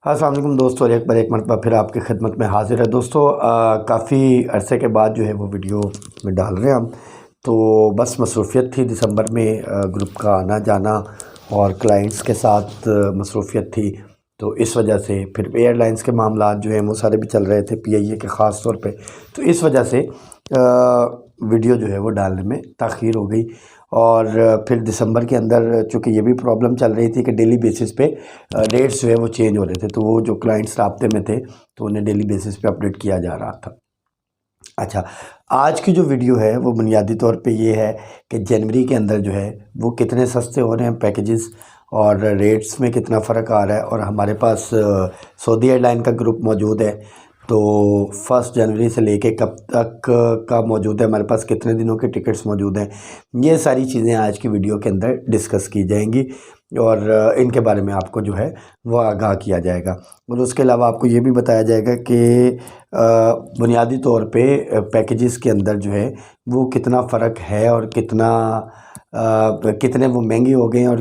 अस्सलाम वालेकुम दोस्तों, और एक बार एक मरतबा फिर आपकी खिदमत में हाज़िर है दोस्तों। काफ़ी अरसे के बाद जो है वो वीडियो में डाल रहे हैं हम। तो बस मसरूफ़ियत थी दिसंबर में, ग्रुप का आना जाना और क्लाइंट्स के साथ मसरूफ़ियत थी। तो इस वजह से फिर एयरलाइंस के मामलात जो हैं वो सारे भी चल रहे थे, पीआईए के ख़ास तौर पे। तो इस वजह से वीडियो जो है वो डालने में ताख़ीर हो गई। और फिर दिसंबर के अंदर चूँकि ये भी प्रॉब्लम चल रही थी कि डेली बेसिस पे रेट्स जो है वो चेंज हो रहे थे, तो वो जो क्लाइंट्स राब्ते में थे तो उन्हें डेली बेसिस पे अपडेट किया जा रहा था। अच्छा, आज की जो वीडियो है वो बुनियादी तौर पे ये है कि जनवरी के अंदर जो है वो कितने सस्ते हो रहे हैं पैकेजेस और रेट्स में कितना फ़र्क आ रहा है। और हमारे पास सऊदी एयरलाइन का ग्रुप मौजूद है, तो 1 जनवरी से लेके कब तक का मौजूद है, हमारे पास कितने दिनों के टिकट्स मौजूद हैं, ये सारी चीज़ें आज की वीडियो के अंदर डिस्कस की जाएंगी और इनके बारे में आपको जो है वो आगाह किया जाएगा। और उसके अलावा आपको ये भी बताया जाएगा कि बुनियादी तौर पे पैकेजेस के अंदर जो है वो कितना फ़र्क है और कितने वो महंगे हो गए हैं। और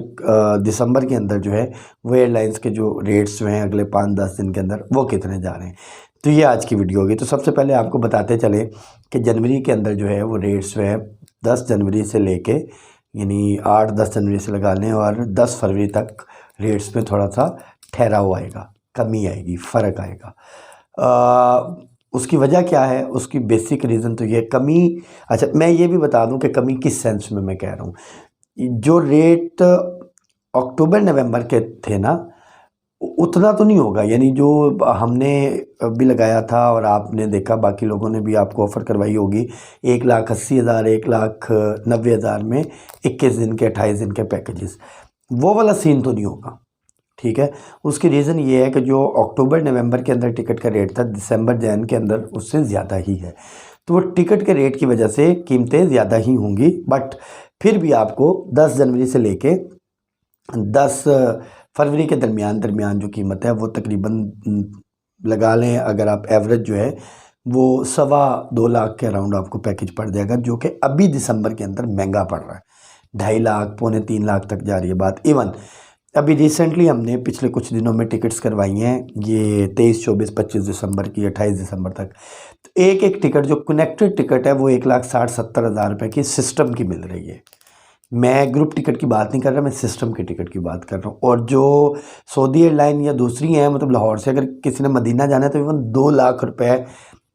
दिसंबर के अंदर जो है वो एयरलाइंस के जो रेट्स जो हैं अगले 5-10 दिन के अंदर वो कितने जा रहे हैं। तो ये आज की वीडियो होगी। तो सबसे पहले आपको बताते चले कि जनवरी के अंदर जो है वो रेट्स जो है 10 जनवरी से लेके यानी 8-10 जनवरी से लगा लें और 10 फरवरी तक रेट्स में थोड़ा सा ठहराव आएगा, कमी आएगी, फ़र्क आएगा। उसकी वजह क्या है, उसकी बेसिक रीज़न तो ये कमी। अच्छा, मैं ये भी बता दूं कि कमी किस सेंस में मैं कह रहा हूँ। जो रेट अक्टूबर नवंबर के थे ना, उतना तो नहीं होगा। यानी जो हमने भी लगाया था और आपने देखा, बाकी लोगों ने भी आपको ऑफ़र करवाई होगी 1,80,000 1,90,000 में 21 दिन के 28 दिन के पैकेजेस, वो वाला सीन तो नहीं होगा। ठीक है, उसकी रीज़न ये है कि जो अक्टूबर नवंबर के अंदर टिकट का रेट था, दिसंबर जैन के अंदर उससे ज़्यादा ही है। तो वो टिकट के रेट की वजह से कीमतें ज़्यादा ही होंगी। बट फिर भी आपको 10 जनवरी से लेके 10 फरवरी के दरमियान जो कीमत है वो तकरीबन लगा लें, अगर आप एवरेज जो है वो 2.25 लाख के अराउंड आपको पैकेज पड़ जाएगा, जो कि अभी दिसंबर के अंदर महंगा पड़ रहा है। 2.5 लाख, 2.25 लाख तक जा रही है बात। इवन अभी रिसेंटली हमने पिछले कुछ दिनों में टिकट्स करवाई हैं, ये 23, 24, 25 दिसंबर की, 28 दिसंबर तक। तो एक एक टिकट जो कनेक्टेड टिकट है वो 1,60,70,000 रुपये की सिस्टम की मिल रही है। मैं ग्रुप टिकट की बात नहीं कर रहा, मैं सिस्टम के टिकट की बात कर रहा हूँ। और जो सऊदी एयरलाइन या दूसरी हैं, मतलब लाहौर से अगर किसी ने मदीना जाना है तो इवन 2 लाख रुपए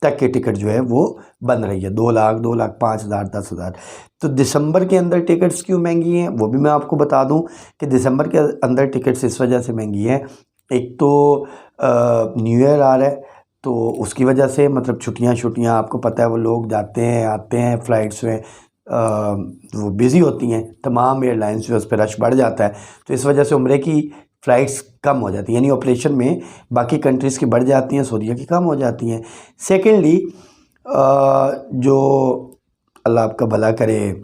तक के टिकट जो है वो बन रही है। 2 लाख, 2,05,000, 10,000। तो दिसंबर के अंदर टिकट्स क्यों महंगी हैं वो भी मैं आपको बता दूं कि दिसंबर के अंदर टिकट्स इस वजह से महंगी हैं। एक तो न्यू ईयर आ रहा है, तो उसकी वजह से, मतलब छुट्टियां आपको पता है वो लोग जाते हैं आते हैं, फ़्लाइट्स में वो बिज़ी होती हैं, तमाम एयरलाइंस जो है उस पर रश बढ़ जाता है। तो इस वजह से उम्रे की फ़्लाइट्स कम हो जाती हैं, यानी ऑपरेशन में बाकी कंट्रीज़ की बढ़ जाती हैं, सऊदीया की कम हो जाती हैं। सेकेंडली, जो अल्लाह आपका भला करे,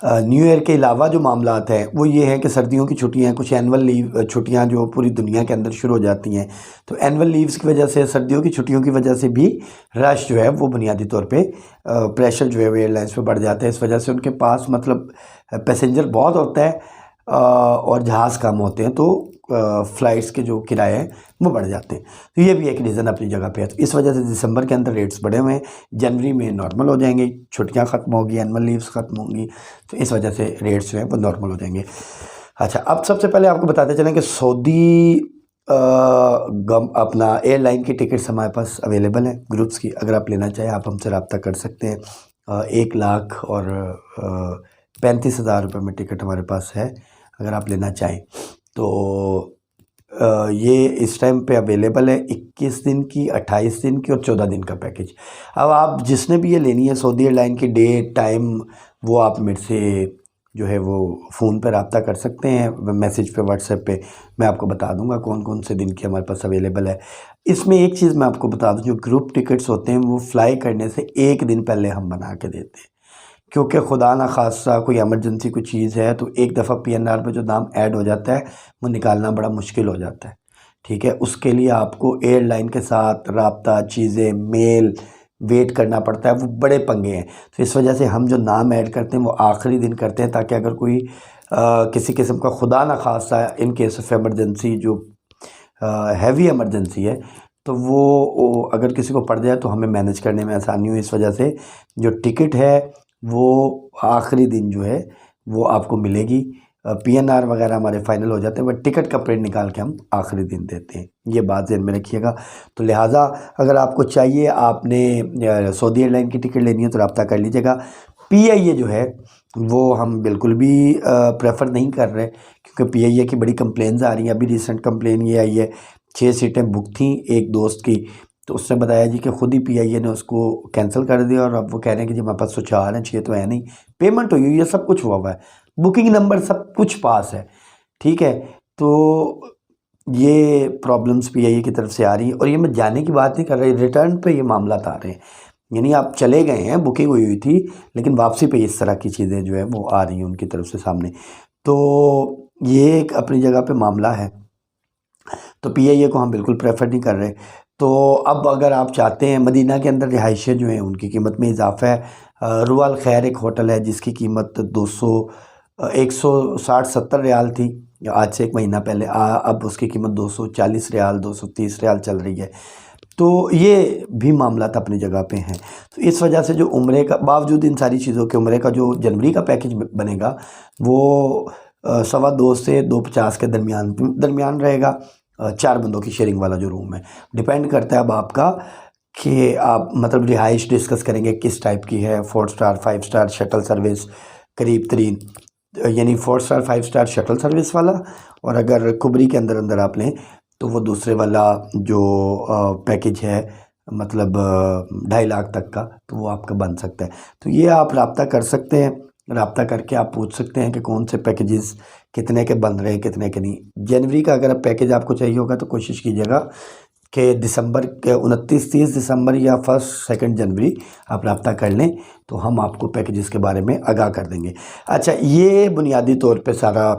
न्यू ईयर के अलावा जो मामलात हैं वो ये है कि सर्दियों की छुट्टियां, कुछ एनुअल लीव छुट्टियां जो पूरी दुनिया के अंदर शुरू हो जाती हैं, तो एनुअल लीव्स की वजह से, सर्दियों की छुट्टियों की वजह से भी रश जो है वो बुनियादी तौर पे प्रेशर जो है वो एयरलाइंस पे बढ़ जाता है। इस वजह से उनके पास मतलब पैसेंजर बहुत होता है और जहाज़ कम होते हैं, तो फ़्लाइट्स के जो किराए हैं वो बढ़ जाते हैं। तो ये भी एक रीज़न अपनी जगह पे है। तो इस वजह से दिसंबर के अंदर रेट्स बढ़े हुए हैं, जनवरी में नॉर्मल हो जाएंगे, छुट्टियां ख़त्म होगी, एनुअल लीव्स ख़त्म होंगी, तो इस वजह से रेट्स जो हैं वो नॉर्मल हो जाएंगे। अच्छा, अब सबसे पहले आपको बताते चलें कि सऊदी अपना एयरलाइन की टिकट्स हमारे पास अवेलेबल हैं ग्रुप्स की। अगर आप लेना चाहें आप हमसे रब्ता कर सकते हैं। 1 लाख और 35,000 रुपये में टिकट हमारे पास है, अगर आप लेना चाहें तो ये इस टाइम पे अवेलेबल है। 21 दिन की, 28 दिन की और 14 दिन का पैकेज। अब आप जिसने भी ये लेनी है सऊदी एयरलाइन की डेट टाइम, वो आप मेरे से जो है वो फ़ोन पर रब्ता कर सकते हैं, मैसेज पे, व्हाट्सएप पे मैं आपको बता दूंगा कौन कौन से दिन की हमारे पास अवेलेबल है। इसमें एक चीज़ मैं आपको बता दूं, जो ग्रुप टिकट्स होते हैं वो फ्लाई करने से 1 दिन पहले हम बना के देते हैं, क्योंकि खुदा ना खासा कोई एमरजेंसी कोई चीज़ है तो एक दफ़ा पीएनआर पे जो नाम ऐड हो जाता है वो निकालना बड़ा मुश्किल हो जाता है। ठीक है, उसके लिए आपको एयरलाइन के साथ रब्ता, चीज़ें, मेल वेट करना पड़ता है, वो बड़े पंगे हैं। तो इस वजह से हम जो नाम ऐड करते हैं वो आखिरी दिन करते हैं, ताकि अगर कोई किसी किस्म का खुदा ना खासा इन केस ऑफ एमरजेंसी जो हैवी इमरजेंसी है तो वो अगर किसी को पड़ जाए तो हमें मैनेज करने में आसानी हुई। इस वजह से जो टिकट है वो आखिरी दिन जो है वो आपको मिलेगी। पीएनआर वगैरह हमारे फाइनल हो जाते हैं बट टिकट का प्रिंट निकाल के हम आखिरी दिन देते हैं, ये बात ध्यान में रखिएगा। तो लिहाजा अगर आपको चाहिए, आपने सऊदी एयरलाइन की टिकट लेनी है तो रब्ता कर लीजिएगा। पीआईए जो है वो हम बिल्कुल भी प्रेफर नहीं कर रहे क्योंकि पीआईए की बड़ी कंप्लेंट्स आ रही हैं। अभी रिसेंट कंप्लेन ये आई है, 6 सीटें बुक थी एक दोस्त की, तो उसने बताया जी कि खुद ही पीआईए ने उसको कैंसिल कर दिया और अब वो कह रहे हैं कि जी हमारे पास तो 4 हैं, 6 तो है नहीं। पेमेंट हुई हुई है, सब कुछ हुआ है, बुकिंग नंबर सब कुछ पास है, ठीक है। तो ये प्रॉब्लम्स पीआईए की तरफ से आ रही है और ये मैं जाने की बात नहीं कर रही, रिटर्न पे ये मामला आ रहे हैं। यानी आप चले गए हैं, बुकिंग हुई हुई थी, लेकिन वापसी पे इस तरह की चीज़ें जो है वो आ रही हैं उनकी तरफ से सामने। तो ये एक अपनी जगह पे मामला है, तो पीआईए को हम बिल्कुल प्रेफर नहीं कर रहे। तो अब अगर आप चाहते हैं, मदीना के अंदर रिहाइशें जो हैं उनकी कीमत में इजाफा है। रुअल खैर एक होटल है जिसकी कीमत 160-70 रियाल थी आज से 1 महीना पहले, अब उसकी कीमत 240 रियाल 230 रियाल चल रही है। तो ये भी मामला अपनी जगह पे हैं। तो इस वजह से जो उम्रे का, बावजूद इन सारी चीज़ों के, उम्रे का जो जनवरी का पैकेज बनेगा वो 2.25 से 2.50 के दरमियान रहेगा। 4 बंदों की शेयरिंग वाला जो रूम है, डिपेंड करता है अब आपका कि आप मतलब रिहाइश डिस्कस करेंगे किस टाइप की है। 4 स्टार 5 स्टार शटल सर्विस करीब तरीन, यानी 4 स्टार 5 स्टार शटल सर्विस वाला, और अगर कुबरी के अंदर अंदर आप लें तो वो दूसरे वाला जो पैकेज है मतलब 2.5 लाख तक का, तो वो आपका बन सकता है। तो ये आप रब्ता कर सकते हैं, रब्ता करके आप पूछ सकते हैं कि कौन से पैकेजेस कितने के बन रहे हैं कितने के नहीं। जनवरी का अगर पैकेज आपको चाहिए होगा तो कोशिश कीजिएगा कि दिसंबर के 29-30 दिसंबर या 1-2 जनवरी आप रब्ता कर लें तो हम आपको पैकेजेस के बारे में आगाह कर देंगे। अच्छा, ये बुनियादी तौर पे सारा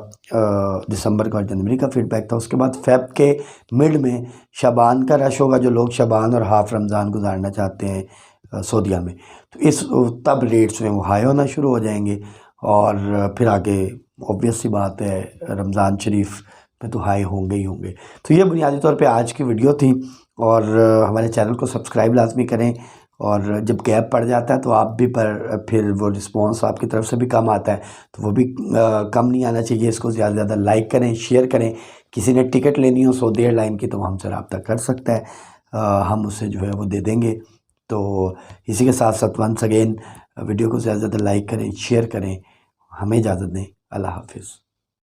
दिसंबर का और जनवरी का फीडबैक था। उसके बाद फ़ेब के मिड में शाबान का रश होगा, जो लोग शाबान और हाफ़ रमज़ान गुजारना चाहते हैं सऊदीया में, तो तब रेट्स में वो हाई होना शुरू हो जाएंगे और फिर आगे ऑब्वियस सी बात है रमज़ान शरीफ में तो हाई होंगे ही होंगे। तो ये बुनियादी तौर पे आज की वीडियो थी, और हमारे चैनल को सब्सक्राइब लाजमी करें। और जब गैप पड़ जाता है तो आप भी फिर वो रिस्पांस आपकी तरफ से भी कम आता है, तो वो भी कम नहीं आना चाहिए। इसको ज़्यादा से ज़्यादा लाइक करें, शेयर करें। किसी ने टिकट लेनी हो सऊदी एयरलाइन की तो हमसे रब्ता कर सकता है, हम उसे जो है वो दे देंगे। तो इसी के साथ साथ वंस अगेन वीडियो को ज़्यादा से ज़्यादा लाइक करें, शेयर करें। हमें इजाज़त दें। अल्लाह हाफिज़।